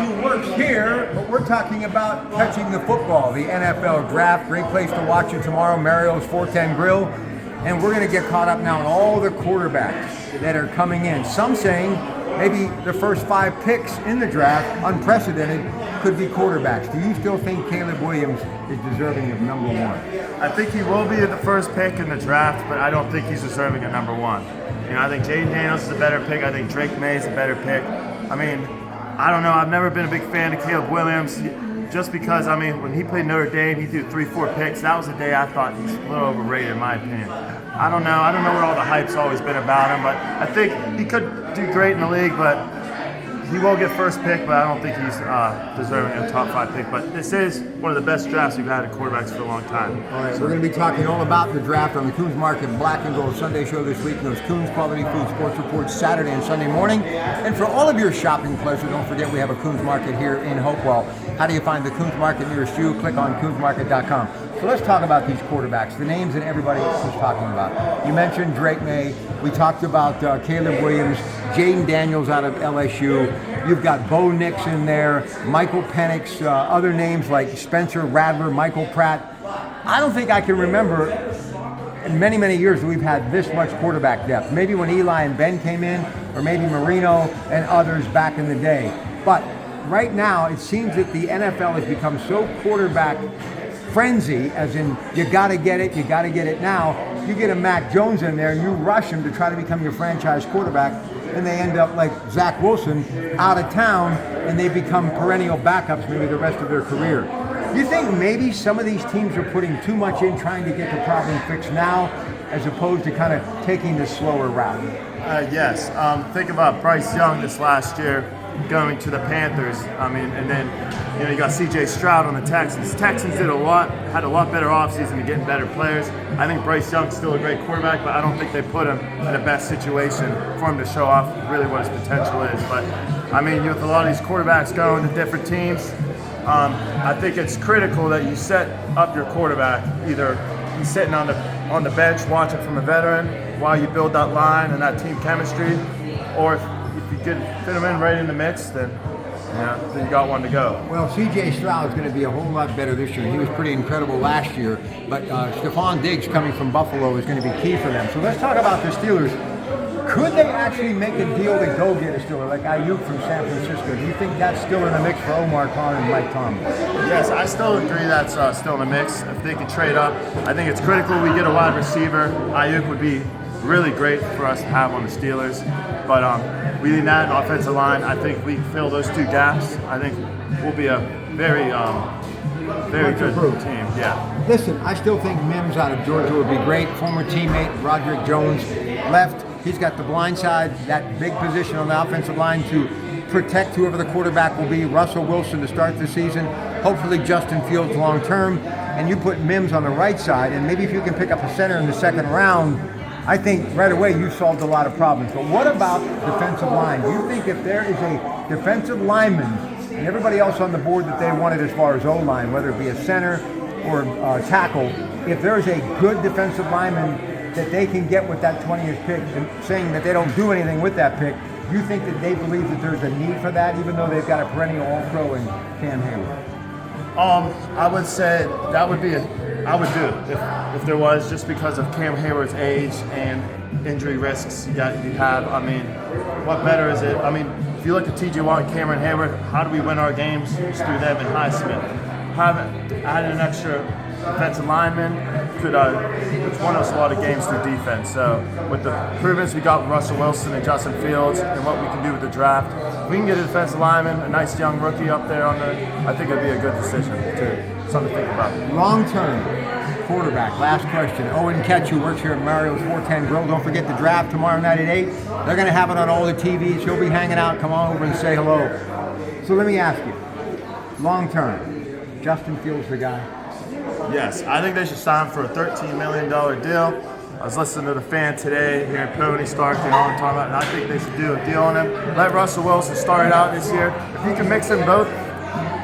who works here, but we're talking about catching the football, the NFL draft. Great place to watch it tomorrow, Mario's 410 Grill. And we're going to get caught up now on all the quarterbacks that are coming in. Some saying maybe the first 5 picks in the draft, unprecedented, could be quarterbacks. Do you still think Caleb Williams is deserving of number 1? I think he will be the first pick in the draft, but I don't think he's deserving of number 1. You know, I think Jaden Daniels is a better pick. I think Drake May is a better pick. I mean, I don't know. I've never been a big fan of Caleb Williams just because, I mean, when he played Notre Dame, he threw 3-4 picks. That was the day I thought he's a little overrated, in my opinion. I don't know what all the hype's always been about him, but I think he could do great in the league, but he will get first pick, but I don't think he's deserving a top 5 pick. But this is one of the best drafts we've had at quarterbacks for a long time. All right, we're going to be talking all about the draft on the Coons Market Black and Gold Sunday show this week, and those Coons Quality Food Sports Reports Saturday and Sunday morning. And for all of your shopping pleasure, don't forget we have a Coons Market here in Hopewell. How do you find the Coons Market nearest you? Click on coonsmarket.com. So let's talk about these quarterbacks, the names that everybody else is talking about. You mentioned Drake May. We talked about Caleb Williams, Jaden Daniels out of LSU. You've got Bo Nix in there, Michael Penix, other names like Spencer Rattler, Michael Pratte. I don't think I can remember in many, many years that we've had this much quarterback depth. Maybe when Eli and Ben came in, or maybe Marino and others back in the day. But right now, it seems that the NFL has become so quarterback frenzy, as in you got to get it now. You get a Mac Jones in there and you rush him to try to become your franchise quarterback, and they end up like Zach Wilson, out of town, and they become perennial backups maybe the rest of their career. You think maybe some of these teams are putting too much in trying to get the problem fixed now, as opposed to kind of taking the slower route? Yes. Think about Bryce Young this last year going to the Panthers. I mean, and then you got C.J. Stroud on the Texans. Texans had a lot better offseason and getting better players. I think Bryce Young's still a great quarterback, but I don't think they put him in the best situation for him to show off really what his potential is. But I mean, with a lot of these quarterbacks going to different teams, I think it's critical that you set up your quarterback. Either he's sitting on the bench watching from a veteran while you build that line and that team chemistry, or if you could fit him in right in the mix, then you got one to go. Well, C.J. Stroud is going to be a whole lot better this year. He was pretty incredible last year, but Stephon Diggs coming from Buffalo is going to be key for them. So let's talk about the Steelers. Could they actually make a deal to go get a Steeler like Ayuk from San Francisco? Do you think that's still in the mix for Omar Khan and Mike Tomlin? Yes, I still agree that's still in the mix. If they can trade up, I think it's critical we get a wide receiver. Ayuk would be really great for us to have on the Steelers, but we need that offensive line. I think we fill those 2 gaps. I think we'll be a very good team. Yeah. Listen, I still think Mims out of Georgia would be great. Former teammate Roderick Jones left. He's got the blind side, that big position on the offensive line to protect whoever the quarterback will be. Russell Wilson to start the season. Hopefully Justin Fields long term. And you put Mims on the right side, and maybe if you can pick up a center in the 2nd round, I think right away you solved a lot of problems. But what about defensive line? Do you think if there is a defensive lineman and everybody else on the board that they wanted as far as O-line, whether it be a center or tackle, if there is a good defensive lineman that they can get with that 20th pick, and saying that they don't do anything with that pick, you think that they believe that there's a need for that, even though they've got a perennial All-Pro in Cam Hayward? I would say that would be I would do it if there was, just because of Cam Hayward's age and injury risks you have. I mean, what better is it? I mean, if you look at T.J. Watt and Cameron Hayward, how do we win our games? It's through them and Highsmith. Adding an extra defensive lineman it's won us a lot of games through defense. So with the improvements we got with Russell Wilson and Justin Fields and what we can do with the draft, if we can get a defensive lineman, a nice young rookie up there I think it'd be a good decision something to think about. Long-term quarterback, last question. Owen Ketch, who works here at Mario's 410 Grill. Don't forget the draft tomorrow night at 8. They're going to have it on all the TVs. He'll be hanging out. Come on over and say hello. So let me ask you, long-term, Justin Fields the guy? Yes, I think they should sign for a $13 million deal. I was listening to the fan today here in Pony Stark and all talking about, and I think they should do a deal on him. Let Russell Wilson start it out this year. If you can mix them both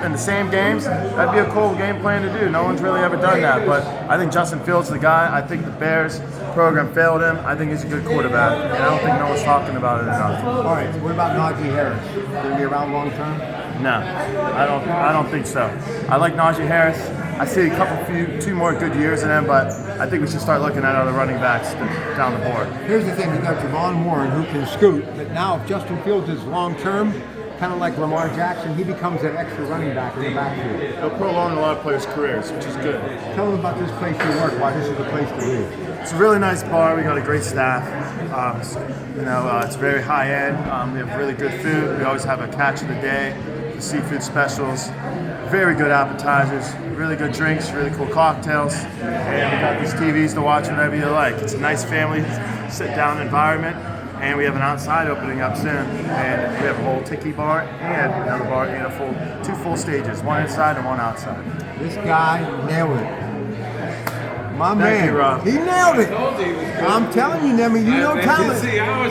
in the same games, that'd be a cool game plan to do. No one's really ever done that, but I think Justin Fields is the guy. I think the Bears program failed him. I think he's a good quarterback, and I don't think no one's talking about it enough. All right, what about Najee Harris? Going to be around long term? No, I don't think so. I like Najee Harris. I see two more good years in him, but I think we should start looking at other running backs down the board. Here's the thing: you got Javon Warren who can scoot, but now if Justin Fields is long term, kind of like Lamar Jackson, he becomes that extra running back in the backfield. It'll prolong a lot of players' careers, which is good. Tell them about this place you work. Why this is the place to be. It's a really nice bar. We got a great staff. It's very high end. We have really good food. We always have a catch of the day, the seafood specials, very good appetizers, really good drinks, really cool cocktails, and we got these TVs to watch whenever you like. It's a nice family sit-down environment, and we have an outside opening up soon, and we have a whole tiki bar and another bar and two full stages, one inside and one outside. This guy nailed it. My Thank man, you, Rob. he nailed it. I'm telling you, Nemi, you know talent. All right.